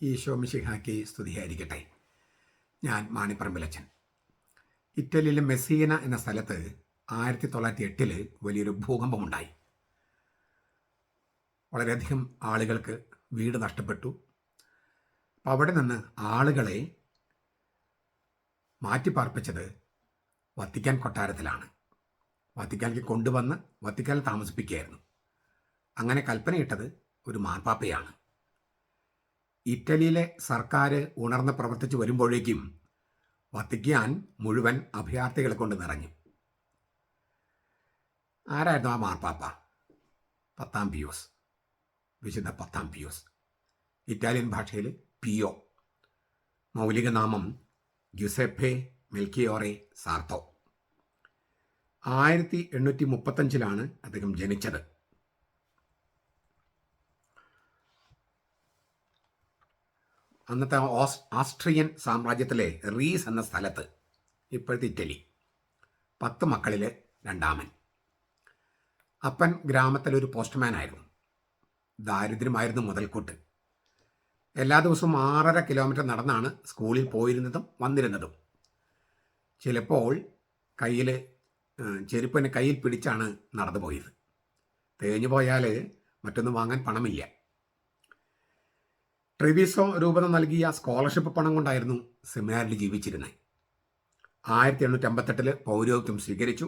ഈശോ മിശിഹായ്ക്ക് സ്തുതിയായിരിക്കട്ടെ. ഞാൻ മാണിപ്പറമ്പിലച്ചൻ. ഇറ്റലിയിലെ മെസ്സീന എന്ന സ്ഥലത്ത് 1908 വലിയൊരു ഭൂകമ്പമുണ്ടായി. വളരെയധികം ആളുകൾക്ക് വീട് നഷ്ടപ്പെട്ടു. അപ്പം അവിടെ നിന്ന് ആളുകളെ മാറ്റിപ്പാർപ്പിച്ചത് വത്തിക്കാൻ കൊട്ടാരത്തിലാണ്. വത്തിക്കാനിലേക്ക് കൊണ്ടുവന്ന് വത്തിക്കാനിൽ താമസിപ്പിക്കുകയായിരുന്നു. അങ്ങനെ കൽപ്പനയിട്ടത് ഒരു മാർപ്പാപ്പയാണ്. ഇറ്റലിയിലെ സർക്കാർ ഉണർന്ന് പ്രവർത്തിച്ചു വരുമ്പോഴേക്കും വത്തിക്കാൻ മുഴുവൻ അഭയാർത്ഥികളെ കൊണ്ട് നിറഞ്ഞു. ആരായിരുന്നു ആ മാർപ്പാപ്പ? 10 പിയൂസ്, വിശുദ്ധ 10 പിയൂസ്. ഇറ്റാലിയൻ ഭാഷയിൽ പിയോ. മൗലിക നാമം ഗ്യുസെപ്പെ മെൽക്കിയോറെ സാർത്തോ. 1835 അദ്ദേഹം ജനിച്ചത്. അന്നത്തെ ആസ്ട്രിയൻ സാമ്രാജ്യത്തിലെ റീസ് എന്ന സ്ഥലത്ത്, ഇപ്പോഴത്തെ ഇറ്റലി, 10 മക്കളിൽ രണ്ടാമൻ. അപ്പൻ ഗ്രാമത്തിലൊരു പോസ്റ്റ്മാനായിരുന്നു. ദാരിദ്ര്യമായിരുന്നു മുതൽക്കൂട്ട്. എല്ലാ ദിവസവും 6.5 കിലോമീറ്റർ നടന്നാണ് സ്കൂളിൽ പോയിരുന്നതും വന്നിരുന്നതും. ചിലപ്പോൾ ചെരുപ്പിന് കയ്യിൽ പിടിച്ചാണ് നടന്നു പോയത്. തേഞ്ഞു പോയാൽ മറ്റൊന്നും വാങ്ങാൻ പണമില്ല. ട്രെവിസോ രൂപത നൽകിയ സ്കോളർഷിപ്പ് പണം കൊണ്ടായിരുന്നു സെമിനാരിൽ ജീവിച്ചിരുന്നത്. 1858 പൗരോഹിത്യം സ്വീകരിച്ചു.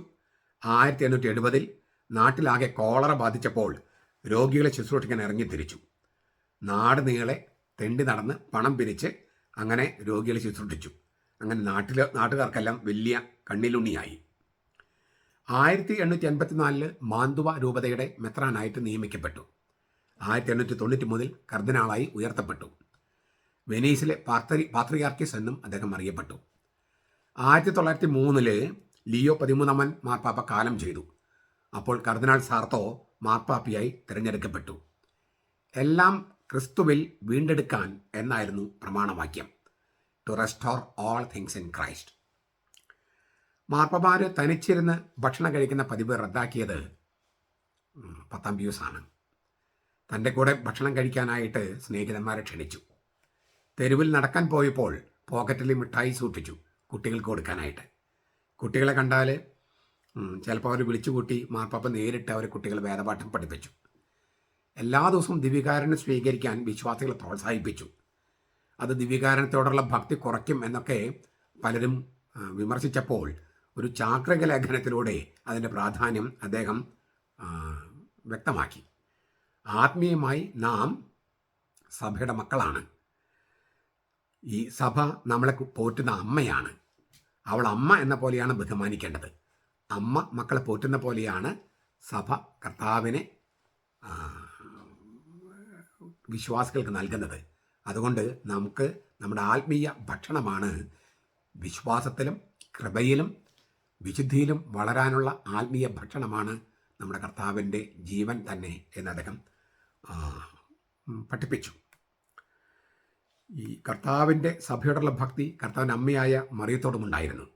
1870 നാട്ടിലാകെ കോളറ ബാധിച്ചപ്പോൾ രോഗികളെ ശുശ്രൂഷിക്കാൻ ഇറങ്ങിത്തിരിച്ചു. നാട് നീളെ തെണ്ടി നടന്ന് പണം പിരിച്ച് അങ്ങനെ രോഗികളെ ശുശ്രൂഷിച്ചു. അങ്ങനെ നാട്ടുകാർക്കെല്ലാം വലിയ കണ്ണിലുണ്ണിയായി. 1884 മാന്തുവ രൂപതയുടെ മെത്രാനായിട്ട് നിയമിക്കപ്പെട്ടു. 1890 മുതൽ കർദിനാളായി ഉയർത്തപ്പെട്ടു. വെനീസിലെ പാത്രിയാർക്കീസ് എന്നും അദ്ദേഹം അറിയപ്പെട്ടു. 1903 ലിയോ 13 മാർപ്പാപ്പ കാലം ചെയ്തു. അപ്പോൾ കർദിനാൾ സാർത്തോ മാർപ്പാപ്പയായി തിരഞ്ഞെടുക്കപ്പെട്ടു. എല്ലാം ക്രിസ്തുവിൽ വീണ്ടെടുക്കാൻ എന്നായിരുന്നു പ്രമാണവാക്യം. To restore all things in Christ. മാർപ്പാപ്പാര് തനിച്ചിരുന്ന് ഭക്ഷണം കഴിക്കുന്ന പതിവ് റദ്ദാക്കിയത് 10 പിയൂസാണ്. തൻ്റെ കൂടെ ഭക്ഷണം കഴിക്കാനായിട്ട് സ്നേഹിതന്മാരെ ക്ഷണിച്ചു. തെരുവിൽ നടക്കാൻ പോയപ്പോൾ പോക്കറ്റിൽ മിഠായി സൂക്ഷിച്ചു കുട്ടികൾക്ക് കൊടുക്കാനായിട്ട്. കുട്ടികളെ കണ്ടാൽ ചിലപ്പോൾ അവർ വിളിച്ചുകൂട്ടി മാർപ്പാപ്പ നേരിട്ട് അവരെ കുട്ടികളെ വേദപാഠം പഠിപ്പിച്ചു. എല്ലാ ദിവസവും ദിവ്യകാരുണ്യം സ്വീകരിക്കാൻ വിശ്വാസികളെ പ്രോത്സാഹിപ്പിച്ചു. അത് ദിവ്യകാരുണ്യത്തോടുള്ള ഭക്തി കുറയ്ക്കും എന്നൊക്കെ പലരും വിമർശിച്ചപ്പോൾ ഒരു ചാക്രിക ലേഖനത്തിലൂടെ അതിൻ്റെ പ്രാധാന്യം അദ്ദേഹം വ്യക്തമാക്കി. ആത്മീയമായി നാം സഭയുടെ മക്കളാണ്. ഈ സഭ നമ്മളെ പോറ്റുന്ന അമ്മയാണ്. അവൾ അമ്മ എന്ന പോലെയാണ് ബഹുമാനിക്കേണ്ടത്. അമ്മ മക്കളെ പോറ്റുന്ന പോലെയാണ് സഭ കർത്താവിനെ വിശ്വാസികൾക്ക് നൽകുന്നത്. അതുകൊണ്ട് നമുക്ക് നമ്മുടെ ആത്മീയ ഭക്ഷണമാണ് വിശ്വാസത്തിലും കൃപയിലും വിശുദ്ധിയിലും വളരാനുള്ള ആത്മീയ ഭക്ഷണമാണ് നമ്മുടെ കർത്താവിൻ്റെ ജീവൻ തന്നെ എന്ന് അദ്ദേഹം പഠിപ്പിച്ചു. ഈ കർത്താവിൻ്റെ സഭയോടുള്ള ഭക്തി കർത്താവിൻ്റെ അമ്മയായ മറിയത്തോടുമുണ്ടായിരുന്നു.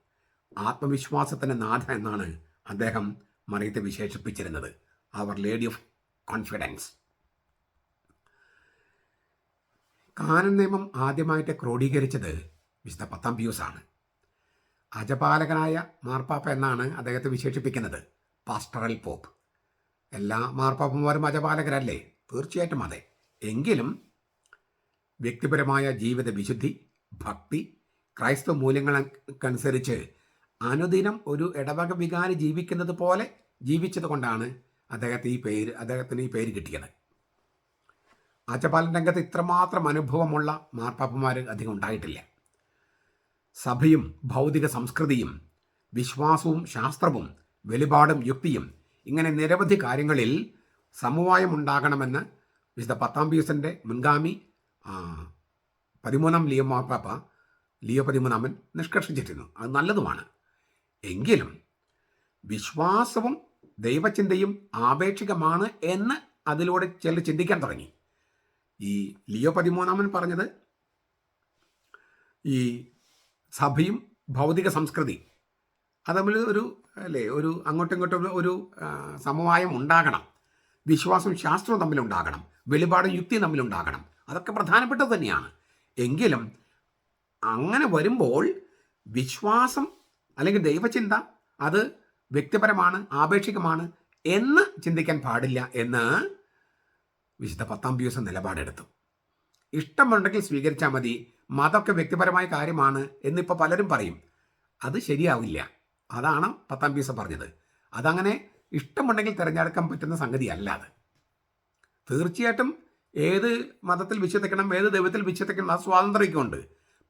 ആത്മവിശ്വാസത്തിൻ്റെ നാഥ എന്നാണ് അദ്ദേഹം മറിയത്തെ വിശേഷിപ്പിച്ചിരുന്നത്. അവർ ലേഡി ഓഫ് കോൺഫിഡൻസ്. കാനൻ നിയമം ആദ്യമായിട്ട് ക്രോഡീകരിച്ചത് വിശുദ്ധ 10 പിയൂസാണ്. അജപാലകനായ മാർപ്പാപ്പ എന്നാണ് അദ്ദേഹത്തെ വിശേഷിപ്പിക്കുന്നത്. Pastoral pope. എല്ലാ മാർപ്പാപ്പന്മാരും അജപാലകരല്ലേ? തീർച്ചയായിട്ടും അതെ. എങ്കിലും വ്യക്തിപരമായ ജീവിത വിശുദ്ധി, ഭക്തി, ക്രൈസ്തവ മൂല്യങ്ങൾക്കനുസരിച്ച് അനുദിനം ഒരു ഇടവക വികാരി ജീവിക്കുന്നത് പോലെ ജീവിച്ചത് കൊണ്ടാണ് അദ്ദേഹത്തിന് ഈ പേര് കിട്ടിയത്. അജപാലന രംഗത്ത് ഇത്രമാത്രം അനുഭവമുള്ള മാർപ്പാപ്പന്മാർ അധികം ഉണ്ടായിട്ടില്ല. സഭയും ഭൗതിക സംസ്കൃതിയും വിശ്വാസവും ശാസ്ത്രവും വെളിപാടും യുക്തിയും ഇങ്ങനെ നിരവധി കാര്യങ്ങളിൽ സമവായം ഉണ്ടാകണമെന്ന് വിശുദ്ധ 10 പിയൂസിൻ്റെ മുൻഗാമി 13 ലിയോ മാർപ്പാപ്പ ലിയോ 13 നിഷ്കർഷിച്ചിരുന്നു. അത് നല്ലതുമാണ്. എങ്കിലും വിശ്വാസവും ദൈവചിന്തയും ആപേക്ഷികമാണ് എന്ന് അതിലൂടെ ചിലർ ചിന്തിക്കാൻ തുടങ്ങി. ഈ ലിയോ 13 പറഞ്ഞത് ഈ സഭയും ഭൗതിക സംസ്കൃതി അത് തമ്മിൽ ഒരു അങ്ങോട്ടും ഇങ്ങോട്ടും ഒരു സമവായം ഉണ്ടാകണം. വിശ്വാസവും ശാസ്ത്രവും തമ്മിലുണ്ടാകണം. വെളിപാടും യുക്തിയും തമ്മിലുണ്ടാകണം. അതൊക്കെ പ്രധാനപ്പെട്ടത് തന്നെയാണ്. എങ്കിലും അങ്ങനെ വരുമ്പോൾ വിശ്വാസം അല്ലെങ്കിൽ ദൈവചിന്ത അത് വ്യക്തിപരമാണ്, ആപേക്ഷികമാണ് എന്ന് ചിന്തിക്കാൻ പാടില്ല എന്ന് വിശുദ്ധ പത്താം പീയൂസ് നിലപാടെടുത്തു. ഇഷ്ടമുണ്ടെങ്കിൽ സ്വീകരിച്ചാൽ മതി, മതമൊക്കെ വ്യക്തിപരമായ കാര്യമാണ് എന്നിപ്പോൾ പലരും പറയും. അത് ശരിയാവില്ല. അതാണ് പത്താം പീയൂസ് പറഞ്ഞത്. അതങ്ങനെ ഇഷ്ടമുണ്ടെങ്കിൽ തിരഞ്ഞെടുക്കാൻ പറ്റുന്ന സംഗതിയല്ല അത്. തീർച്ചയായിട്ടും ഏത് മതത്തിൽ വിശ്വസിക്കണം, ഏത് ദൈവത്തിൽ വിശ്വസിക്കണം, ആ സ്വാതന്ത്ര്യമൊക്കെ.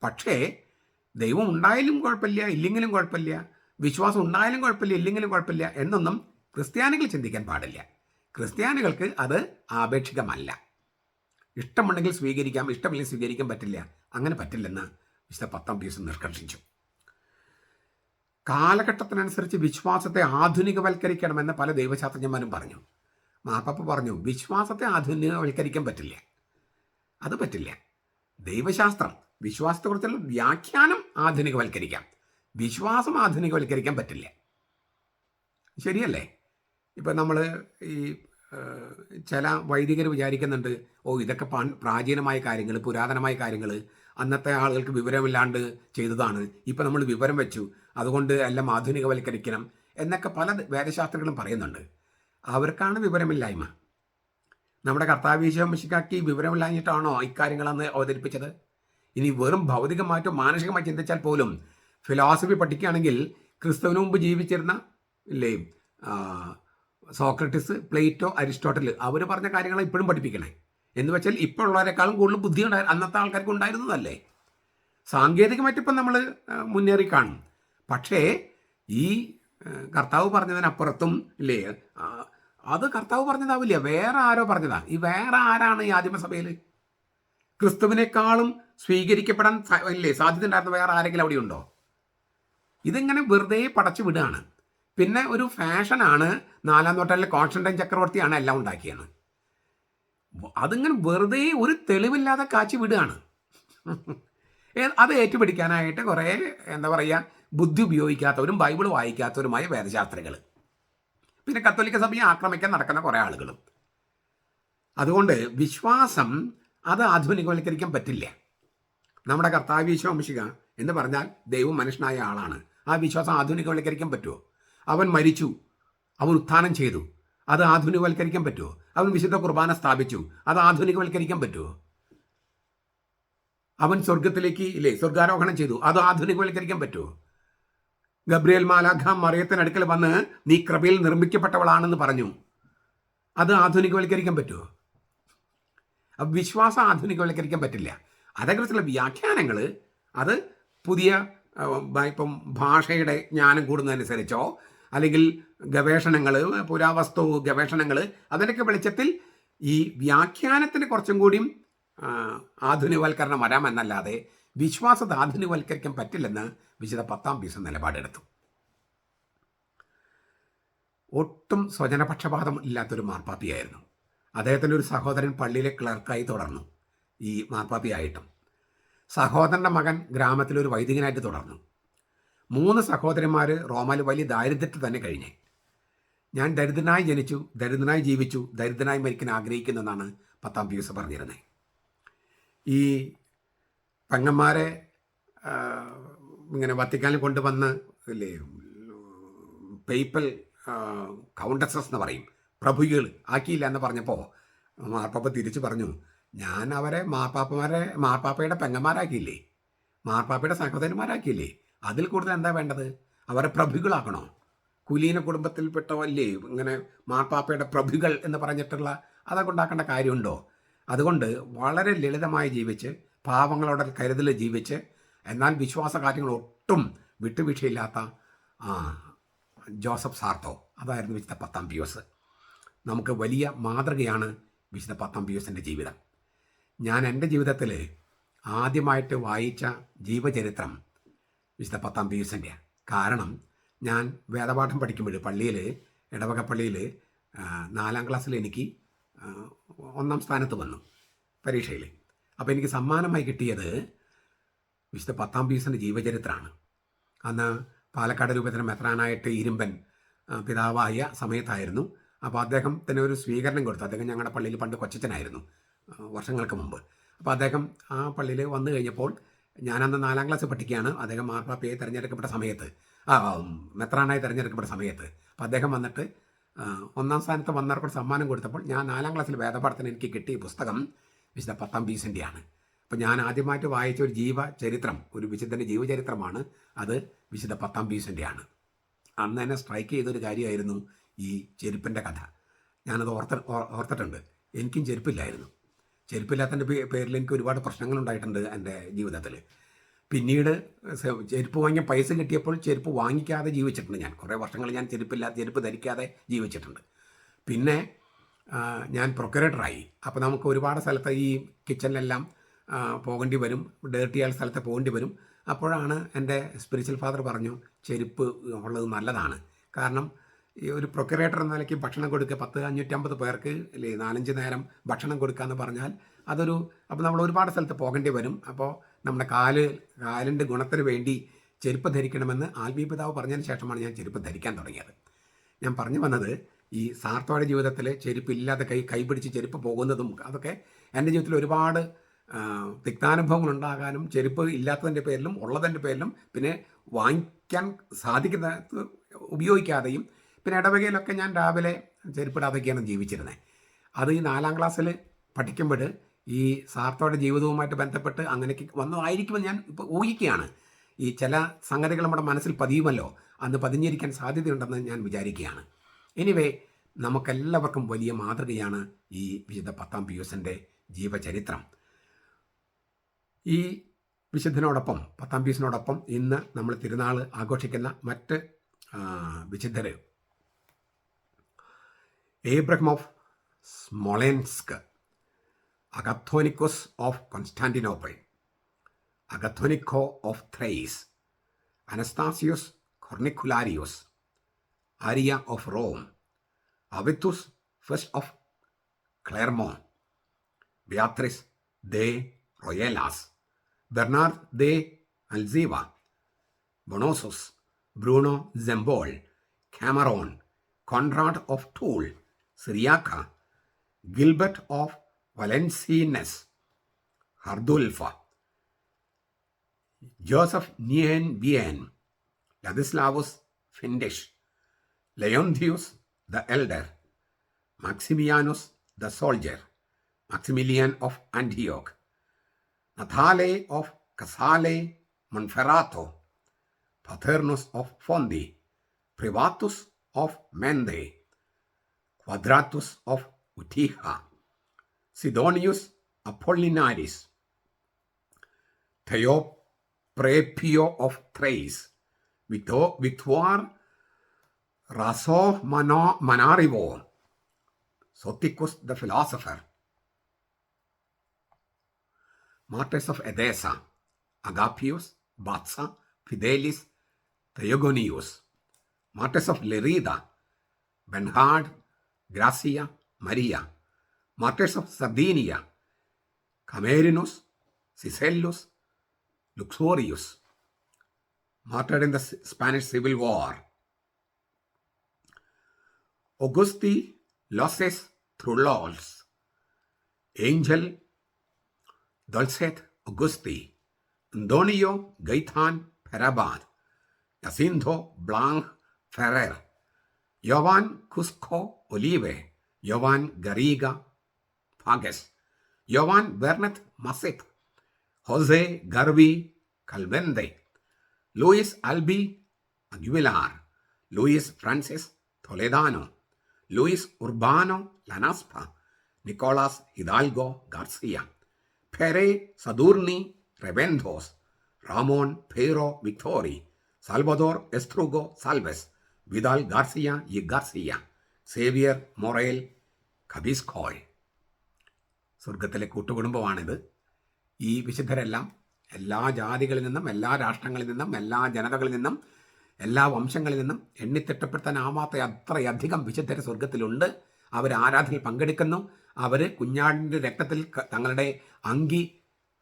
പക്ഷേ ദൈവം ഉണ്ടായാലും കുഴപ്പമില്ല, ഇല്ലെങ്കിലും കുഴപ്പമില്ല, വിശ്വാസം ഉണ്ടായാലും കുഴപ്പമില്ല, ഇല്ലെങ്കിലും കുഴപ്പമില്ല എന്നൊന്നും ക്രിസ്ത്യാനികൾ ചിന്തിക്കാൻ പാടില്ല. ക്രിസ്ത്യാനികൾക്ക് അത് ആപേക്ഷികമല്ല. ഇഷ്ടമുണ്ടെങ്കിൽ സ്വീകരിക്കാം, ഇഷ്ടമില്ലെങ്കിൽ സ്വീകരിക്കാൻ പറ്റില്ല. അങ്ങനെ പറ്റില്ലെന്ന് വിശുദ്ധ പത്താം പീയൂസ് നിഷ്കർഷിച്ചു. കാലഘട്ടത്തിനനുസരിച്ച് വിശ്വാസത്തെ ആധുനികവൽക്കരിക്കണമെന്ന് പല ദൈവശാസ്ത്രജ്ഞന്മാരും പറഞ്ഞു. മാർപ്പാപ്പ പറഞ്ഞു, വിശ്വാസത്തെ ആധുനികവൽക്കരിക്കാൻ പറ്റില്ല, അത് പറ്റില്ല. ദൈവശാസ്ത്രം, വിശ്വാസത്തെക്കുറിച്ചുള്ള വ്യാഖ്യാനം ആധുനികവൽക്കരിക്കാം, വിശ്വാസം ആധുനികവൽക്കരിക്കാൻ പറ്റില്ല. ശരിയല്ലേ? ഇപ്പം നമ്മൾ ഈ ചില വൈദികർ വിചാരിക്കുന്നുണ്ട്, ഇതൊക്കെ പ്രാചീനമായ കാര്യങ്ങൾ, പുരാതനമായ കാര്യങ്ങൾ, അന്നത്തെ ആളുകൾക്ക് വിവരമില്ലാണ്ട് ചെയ്തതാണ്, ഇപ്പം നമ്മൾ വിവരം വെച്ചു, അതുകൊണ്ട് എല്ലാം ആധുനികവൽക്കരിക്കണം എന്നൊക്കെ പല വേദശാസ്ത്രികളും പറയുന്നുണ്ട്. അവർക്കാണ് വിവരമില്ലായ്മ. നമ്മുടെ കർത്താവ് ഈശോ മിശിഹായ്ക്ക് വിവരമില്ലാഞ്ഞിട്ടാണോ ഇക്കാര്യങ്ങളന്ന് അവതരിപ്പിച്ചത്? ഇനി വെറും ഭൗതികമായിട്ടോ മാനസികമായി ചിന്തിച്ചാൽ പോലും ഫിലോസഫി പഠിക്കുകയാണെങ്കിൽ ക്രിസ്തുവിന് മുമ്പ് ജീവിച്ചിരുന്ന ഇല്ലേ സോക്രട്ടീസ്, പ്ലേറ്റോ, അരിസ്റ്റോട്ടൽ അവർ പറഞ്ഞ കാര്യങ്ങൾ ഇപ്പോഴും പഠിപ്പിക്കണേ. എന്ന് വെച്ചാൽ ഇപ്പോൾ ഉള്ളവരെക്കാളും കൂടുതൽ ബുദ്ധി അന്നത്തെ ആൾക്കാർക്ക് ഉണ്ടായിരുന്നതല്ലേ. സാങ്കേതികമായിട്ട് ഇപ്പം നമ്മൾ മുന്നേറി കാണും. പക്ഷേ ഈ കർത്താവ് പറഞ്ഞതിനപ്പുറത്തും ഇല്ലേ, അത് കർത്താവ് പറഞ്ഞതാവില്ല, വേറെ ആരോ പറഞ്ഞതാ. ഈ വേറെ ആരാണ് ഈ ആദിമസഭയിൽ? ക്രിസ്തുവിനേക്കാളും സ്വീകരിക്കപ്പെടാൻ ഇല്ലേ സാധ്യത ഉണ്ടായിരുന്ന വേറെ ആരെങ്കിലും അവിടെ ഉണ്ടോ? ഇതിങ്ങനെ വെറുതെ പടച്ചു വിടുകയാണ്. പിന്നെ ഒരു ഫാഷനാണ്. 4-ാം നൂറ്റാണ്ടിലെ കോൺസ്റ്റന്റൈൻ ചക്രവർത്തിയാണ് എല്ലാം ഉണ്ടാക്കിയത്. അതിങ്ങനെ വെറുതെ ഒരു തെളിവില്ലാതെ കാച്ചി വിടുകയാണ്. അത് ഏറ്റുപിടിക്കാനായിട്ട് കുറേ എന്താ പറയുക, ബുദ്ധി ഉപയോഗിക്കാത്തവരും ബൈബിൾ വായിക്കാത്തവരുമായ വേദശാസ്ത്രികൾ, പിന്നെ കത്തോലിക്ക സഭയെ ആക്രമിക്കാൻ നടക്കുന്ന കുറേ ആളുകളും. അതുകൊണ്ട് വിശ്വാസം അത് ആധുനികവൽക്കരിക്കാൻ പറ്റില്ല. നമ്മുടെ കർത്താവ് ഈശോ മിശിഹാ എന്ന് പറഞ്ഞാൽ ദൈവം മനുഷ്യനായ ആളാണ്. ആ വിശ്വാസം ആധുനികവൽക്കരിക്കാൻ പറ്റുമോ? അവൻ മരിച്ചു, അവൻ ഉത്ഥാനം ചെയ്തു, അത് ആധുനികവൽക്കരിക്കാൻ പറ്റുമോ? അവൻ വിശുദ്ധ കുർബാന സ്ഥാപിച്ചു, അത് ആധുനികവൽക്കരിക്കാൻ പറ്റുമോ? അവൻ സ്വർഗത്തിലേക്ക് ഇല്ലേ സ്വർഗാരോഹണം ചെയ്തു, അത് ആധുനികവൽക്കരിക്കാൻ പറ്റുമോ? ഗബ്രിയേൽ മാലാഖ മറിയത്തിനടുക്കൽ വന്ന് നീ കൃപയിൽ നിർമ്മിക്കപ്പെട്ടവളാണെന്ന് പറഞ്ഞു, അത് ആധുനികവൽക്കരിക്കാൻ പറ്റുമോ? വിശ്വാസം ആധുനികവൽക്കരിക്കാൻ പറ്റില്ല. അതേക്കുറിച്ചുള്ള വ്യാഖ്യാനങ്ങൾ അത് പുതിയ ഇപ്പം ഭാഷയുടെ ജ്ഞാനം കൂടുന്നതനുസരിച്ചോ അല്ലെങ്കിൽ ഗവേഷണങ്ങൾ, പുരാവസ്തു ഗവേഷണങ്ങൾ, അതിൻ്റെയൊക്കെ വെളിച്ചത്തിൽ ഈ വ്യാഖ്യാനത്തിന് കുറച്ചും കൂടിയും ആധുനികവൽക്കരണം വരാമെന്നല്ലാതെ വിശ്വാസത്തെ ആധുനികവൽക്കരിക്കാൻ പറ്റില്ലെന്ന് വിശുദ്ധ പത്താം പീയൂസ് നിലപാടെടുത്തു. ഒട്ടും സ്വജനപക്ഷപാതം ഇല്ലാത്തൊരു മാർപ്പാപ്പിയായിരുന്നു. അദ്ദേഹത്തിൻ്റെ ഒരു സഹോദരൻ പള്ളിയിലെ ക്ലർക്കായി തുടർന്നു ഈ മാർപ്പാപ്പിയായിട്ടും. സഹോദരൻ്റെ മകൻ ഗ്രാമത്തിലൊരു വൈദികനായിട്ട് തുടർന്നു. 3 സഹോദരന്മാർ റോമയിൽ വലിയ ദാരിദ്ര്യത്തിൽ തന്നെ കഴിഞ്ഞേ. ഞാൻ ദരിദ്രനായി ജനിച്ചു, ദരിദ്രനായി ജീവിച്ചു, ദരിദ്രനായി മരിക്കാൻ ആഗ്രഹിക്കുന്നതെന്നാണ് പത്താം പീയൂസ് പറഞ്ഞിരുന്നത്. ഈ പെങ്ങന്മാരെ ഇങ്ങനെ വത്തിക്കാനിൽ കൊണ്ടുവന്ന് ഇല്ലേ പേപ്പൽ കൗണ്ടസസ് എന്ന് പറയും, പ്രഭുകൾ ആക്കിയില്ല എന്ന് പറഞ്ഞപ്പോൾ മാർപ്പാപ്പ തിരിച്ചു പറഞ്ഞു, ഞാൻ അവരെ മാർപ്പാപ്പയുടെ പെങ്ങന്മാരാക്കിയില്ലേ, മാർപ്പാപ്പയുടെ സഹോദരന്മാരാക്കിയില്ലേ, അതിൽ കൂടുതൽ എന്താ വേണ്ടത്? അവരെ പ്രഭുകളാക്കണോ? കുലീന കുടുംബത്തിൽപ്പെട്ടവല്ലേ ഇങ്ങനെ മാർപ്പാപ്പയുടെ പ്രഭുകൾ എന്ന് പറഞ്ഞിട്ടുള്ള അതൊക്കെ ഉണ്ടാക്കേണ്ട കാര്യമുണ്ടോ? അതുകൊണ്ട് വളരെ ലളിതമായി ജീവിച്ച്, പാവങ്ങളോടെ കരുതൽ ജീവിച്ച്, എന്നാൽ വിശ്വാസ കാര്യങ്ങൾ ഒട്ടും വിട്ടുവീഴ്ചയില്ലാത്ത ജോസഫ് സാർത്തോ, അതായിരുന്നു വിശുദ്ധ പത്താം പീയൂസ്. നമുക്ക് വലിയ മാതൃകയാണ് വിശുദ്ധ പത്താം പീയൂസിൻ്റെ ജീവിതം. ഞാൻ എൻ്റെ ജീവിതത്തിൽ ആദ്യമായിട്ട് വായിച്ച ജീവചരിത്രം വിശുദ്ധ പത്താം പീയൂസിൻ്റെ. കാരണം ഞാൻ വേദപാഠം പഠിക്കുമ്പോൾ പള്ളിയിൽ, ഇടവക പള്ളിയിൽ 4-ാം ക്ലാസ്സിൽ എനിക്ക് 1-ാം സ്ഥാനത്ത് വന്നു പരീക്ഷയിൽ. അപ്പോൾ എനിക്ക് സമ്മാനമായി കിട്ടിയത് വിശുദ്ധ പത്താം പീയൂസിൻ്റെ ജീവചരിത്രമാണ്. അന്ന് പാലക്കാട് രൂപത്തിന് മെത്രാനായിട്ട് ഇരുമ്പൻ പിതാവായ സമയത്തായിരുന്നു. അപ്പോൾ അദ്ദേഹത്തിന് ഒരു സ്വീകരണം കൊടുത്തു. അദ്ദേഹം ഞങ്ങളുടെ പള്ളിയിൽ പണ്ട് കൊച്ചച്ഛനായിരുന്നു വർഷങ്ങൾക്ക് മുമ്പ്. അപ്പോൾ അദ്ദേഹം ആ പള്ളിയിൽ വന്നു കഴിഞ്ഞപ്പോൾ ഞാനന്ന് 4ാം ക്ലാസ് പഠിക്കുകയാണ്. അദ്ദേഹം മാർപ്പാപ്പയായി തിരഞ്ഞെടുക്കപ്പെട്ട സമയത്ത് മെത്രാനായി തിരഞ്ഞെടുക്കപ്പെട്ട സമയത്ത് അപ്പോൾ അദ്ദേഹം വന്നിട്ട് 1ാം സ്ഥാനത്ത് വന്നവർക്ക് സമ്മാനം കൊടുത്തപ്പോൾ ഞാൻ 4ാം ക്ലാസ്സിൽ വേദപാഠത്തിന് എനിക്ക് കിട്ടിയ പുസ്തകം വിശുദ്ധ പത്താംബീസിൻ്റെയാണ്. അപ്പോൾ ഞാൻ ആദ്യമായിട്ട് വായിച്ച ഒരു ജീവചരിത്രം, ഒരു വിശുദ്ധൻ്റെ ജീവചരിത്രമാണ് അത്. വിശുദ്ധ പത്താംബീസിൻ്റെയാണ്. അന്ന് എന്നെ സ്ട്രൈക്ക് ചെയ്തൊരു കാര്യമായിരുന്നു ഈ ചെരുപ്പിൻ്റെ കഥ. ഞാനത് ഓർത്തിട്ടുണ്ട്. എനിക്കും ചെരുപ്പില്ലായിരുന്നു. ചെരുപ്പില്ലാത്തതിൻ്റെ പേരിൽ എനിക്ക് ഒരുപാട് പ്രശ്നങ്ങളുണ്ടായിട്ടുണ്ട് എൻ്റെ ജീവിതത്തിൽ. പിന്നീട് ചെരുപ്പ് വാങ്ങിയ പൈസ കിട്ടിയപ്പോൾ ചെരുപ്പ് വാങ്ങിക്കാതെ ജീവിച്ചിട്ടുണ്ട്. ഞാൻ കുറേ വർഷങ്ങൾ ഞാൻ ചെരുപ്പ് ധരിക്കാതെ ജീവിച്ചിട്ടുണ്ട്. പിന്നെ ഞാൻ പ്രൊക്യുറേറ്ററായി. അപ്പോൾ നമുക്ക് ഒരുപാട് സ്ഥലത്ത് ഈ കിച്ചണിലെല്ലാം പോകേണ്ടി വരും, ഡേർട്ടിയായ സ്ഥലത്ത് പോകേണ്ടി വരും. അപ്പോഴാണ് എൻ്റെ സ്പിരിച്വൽ ഫാദർ പറഞ്ഞു, ചെരുപ്പ് ഉള്ളത് നല്ലതാണ്. കാരണം ഈ ഒരു പ്രൊക്യുറേറ്റർ എന്ന നിലയ്ക്ക് ഭക്ഷണം കൊടുക്കുക 550 പേർക്ക് അല്ലേ 4-5 നേരം ഭക്ഷണം കൊടുക്കുക എന്ന് പറഞ്ഞാൽ അപ്പോൾ നമ്മൾ ഒരുപാട് സ്ഥലത്ത് പോകേണ്ടി വരും. അപ്പോൾ നമ്മുടെ കാലിൻ്റെ ഗുണത്തിന് വേണ്ടി ചെരുപ്പ് ധരിക്കണമെന്ന് ആത്മീയ പിതാവ് പറഞ്ഞതിന് ശേഷമാണ് ഞാൻ ചെരുപ്പ് ധരിക്കാൻ തുടങ്ങിയത്. ഞാൻ പറഞ്ഞു വന്നത്, ഈ സാർത്തോയുടെ ജീവിതത്തിൽ ചെരുപ്പില്ലാതെ കൈപിടിച്ച് ചെരുപ്പ് പോകുന്നതും അതൊക്കെ എൻ്റെ ജീവിതത്തിൽ ഒരുപാട് തിക്താനുഭവങ്ങൾ ഉണ്ടാകാനും, ചെരുപ്പ് ഇല്ലാത്തതിൻ്റെ പേരിലും ഉള്ളതിൻ്റെ പേരിലും, പിന്നെ വാങ്ങിക്കാൻ സാധിക്കുന്ന ഉപയോഗിക്കാതെയും, പിന്നെ ഇടവകയിലൊക്കെ ഞാൻ രാവിലെ ചെരുപ്പിടാതൊക്കെയാണ് ജീവിച്ചിരുന്നത്. അത് ഈ 4ാം ക്ലാസ്സിൽ പഠിക്കുമ്പോൾ ഈ സാർത്തോയുടെ ജീവിതവുമായിട്ട് ബന്ധപ്പെട്ട് അങ്ങനെയൊക്കെ വന്നതായിരിക്കുമെന്ന് ഞാൻ ഇപ്പോൾ ഊഹിക്കുകയാണ്. ഈ ചില സംഗതികൾ നമ്മുടെ മനസ്സിൽ പതിയുമല്ലോ, അന്ന് പതിഞ്ഞിരിക്കാൻ സാധ്യതയുണ്ടെന്ന് ഞാൻ വിചാരിക്കുകയാണ്. എനിവേ, നമുക്കെല്ലാവർക്കും വലിയ മാതൃകയാണ് ഈ വിശുദ്ധ പത്താം പിയൂസിൻ്റെ ജീവചരിത്രം. ഈ വിശുദ്ധനോടൊപ്പം, പത്താം പിയൂസിനോടൊപ്പം ഇന്ന് നമ്മൾ തിരുനാൾ ആഘോഷിക്കുന്ന മറ്റ് വിശുദ്ധർ, Abraham of Smolensk, Agathonicus of Constantinople, Agathonicus of Thrace, Anastasius Cornicularius, Aria of Rome, Avitus first of Clermont, Beatriz de Roelas, Bernard de Alzira, Bonosus, Bruno സെംബോൾ, Cameron, Conrad of Toul, Cyriaca, Gilbert of Valenciennes, Hardulph, Joseph നിയൻ ബിയൻ, Ladislaus Findysz, Leontius the elder, Maximianus the soldier, Maximilian of Antioch, Natale of Casale Monferrato, Paternus of Fondi, Privatus of Mende, Quadratus of Utija, Sidonius Apollinaris, Theoprepio of Thrace, Victoire Raso Manarivo, Soticus the philosopher, Martyrs of Edessa, Agapius, Batsa, Fidelis, Theogonius, Martyrs of Lerida, Bernhard, Gracia, Maria, Martyrs of Sardinia, Camerinus, Cicellus, Luxorius, martyred in the Spanish Civil War, Augusti Loses Trullols, Angel Dulcet Augusti, Antonio Gaitan Perabad, Jacinto Blanc Ferrer, Jovan Cusco Olive, Jovan Garriga Pages, Jovan Bernat Masit, Jose Garbi Calvende, Luis Albi Aguilar, Luis Francis Toledano, Luis Urbano Lanaspa, Nicolas Hidalgo Garcia, Pere Sadurni Revendos, Ramon Pedro Victori, Salvador Estrugo Salves, Vidal Garcia y Garcia, Xavier Morel Cabiscoy. സ്വർഗത്തിലെ കൂട്ടുകുടുംബമാണിത്. ഈ വിശുദ്ധരെല്ലാം എല്ലാ ജാതികളിൽ നിന്നും, എല്ലാ രാഷ്ട്രങ്ങളിൽ നിന്നും, എല്ലാ ജനതകളിൽ നിന്നും, എല്ലാ വംശങ്ങളിൽ നിന്നും എണ്ണിത്തിട്ടപ്പെടുത്താനാവാത്ത അത്രയധികം വിശുദ്ധരെ സ്വർഗത്തിലുണ്ട്. അവർ ആരാധനയിൽ പങ്കെടുക്കുന്നു. അവർ കുഞ്ഞാടിൻ്റെ രക്തത്തിൽ തങ്ങളുടെ അങ്കി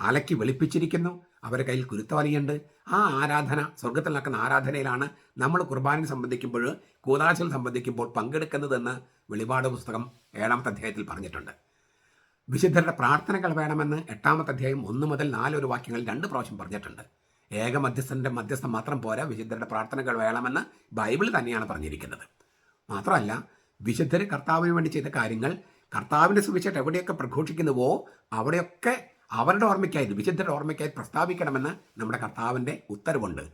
അലക്കി വെളുപ്പിച്ചിരിക്കുന്നു. അവരുടെ കയ്യിൽ കുരുത്തോലയുണ്ട്. ആ ആരാധന, സ്വർഗത്തിൽ നടക്കുന്ന ആരാധനയിലാണ് നമ്മൾ കുർബാനയെ സംബന്ധിക്കുമ്പോൾ, കൂദാശയിൽ സംബന്ധിക്കുമ്പോൾ പങ്കെടുക്കുന്നതെന്ന് വെളിപാട് പുസ്തകം 7-ാമത്തെ അധ്യായത്തിൽ പറഞ്ഞിട്ടുണ്ട്. വിശുദ്ധരുടെ പ്രാർത്ഥനകൾ വേണമെന്ന് 8-ാമത്തെ അധ്യായം 1 മുതൽ 4 വാക്യങ്ങളിൽ 2 പ്രാവശ്യം പറഞ്ഞിട്ടുണ്ട്. ഏക മധ്യസ്ഥൻ്റെ മധ്യസ്ഥം മാത്രം പോരാ, വിശുദ്ധരുടെ പ്രാർത്ഥനകൾ വേണമെന്ന് ബൈബിൾ തന്നെയാണ് പറഞ്ഞിരിക്കുന്നത്. മാത്രമല്ല, വിശുദ്ധർ കർത്താവിന് വേണ്ടി ചെയ്ത കാര്യങ്ങൾ കർത്താവിൻ്റെ സുവിശേഷം എവിടെയൊക്കെ പ്രഘോഷിക്കുന്നുവോ അവിടെയൊക്കെ അവരുടെ ഓർമ്മയ്ക്കായി, വിശുദ്ധരുടെ ഓർമ്മയ്ക്കായി പ്രസ്താവിക്കണമെന്ന് നമ്മുടെ കർത്താവിൻ്റെ ഉത്തരവുണ്ട്.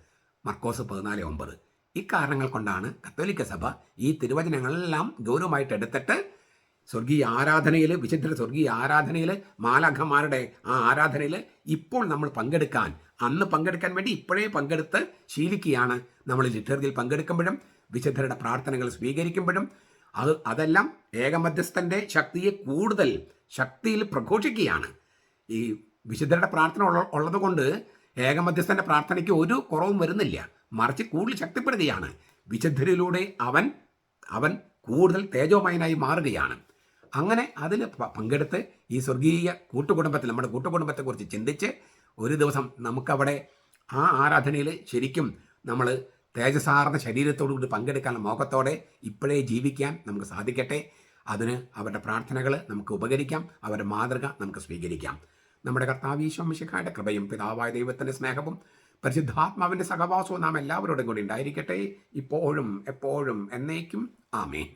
മർക്കോസ് 14:9. ഇക്കാരണങ്ങൾ കൊണ്ടാണ് കത്തോലിക്ക സഭ ഈ തിരുവചനങ്ങളെല്ലാം ഗൗരവമായിട്ട് എടുത്തിട്ട് സ്വർഗീയ ആരാധനയിൽ, വിശുദ്ധ സ്വർഗീയ ആരാധനയിൽ, മാലാഖമാരുടെ ആ ആരാധനയിൽ ഇപ്പോൾ നമ്മൾ പങ്കെടുക്കാൻ, അന്ന് പങ്കെടുക്കാൻ വേണ്ടി ഇപ്പോഴേ പങ്കെടുത്ത് ശീലിക്കുകയാണ്. നമ്മൾ ലിറ്റർജിയിൽ പങ്കെടുക്കുമ്പോഴും വിശുദ്ധരുടെ പ്രാർത്ഥനകൾ സ്വീകരിക്കുമ്പോഴും അതെല്ലാം ഏകമധ്യസ്ഥൻ്റെ ശക്തിയെ കൂടുതൽ ശക്തിയിൽ പ്രഘോഷിക്കുകയാണ്. ഈ വിശുദ്ധരുടെ പ്രാർത്ഥന ഉള്ളത് കൊണ്ട് ഏകമധ്യസ്ഥൻ്റെ പ്രാർത്ഥനയ്ക്ക് ഒരു കുറവും വരുന്നില്ല, മറിച്ച് കൂടുതൽ ശക്തിപ്പെടുകയാണ്. വിശുദ്ധരിലൂടെ അവൻ കൂടുതൽ തേജോമയനായി മാറുകയാണ്. അങ്ങനെ അതിൽ പങ്കെടുത്ത് ഈ സ്വർഗീയ കൂട്ടുകുടുംബത്തിൽ, നമ്മുടെ കൂട്ടുകുടുംബത്തെക്കുറിച്ച് ചിന്തിച്ച് ഒരു ദിവസം നമുക്കവിടെ ആ ആരാധനയിൽ ശരിക്കും നമ്മൾ തേജസാർന്ന ശരീരത്തോടുകൂടി പങ്കെടുക്കാനുള്ള മോഹത്തോടെ ഇപ്പോഴേ ജീവിക്കാൻ നമുക്ക് സാധിക്കട്ടെ. അതിന് അവരുടെ പ്രാർത്ഥനകൾ നമുക്ക് ഉപകരിക്കാം, അവരുടെ മാതൃക നമുക്ക് സ്വീകരിക്കാം. നമ്മുടെ കർത്താവ് ഈശോ മിശിഹായുടെ കൃപയും പിതാവായ ദൈവത്തിൻ്റെ സ്നേഹവും പരിശുദ്ധാത്മാവിൻ്റെ സഹവാസവും നാം എല്ലാവരോടും കൂടി ഉണ്ടായിരിക്കട്ടെ, ഇപ്പോഴും എപ്പോഴും എന്നേക്കും. ആമേൻ.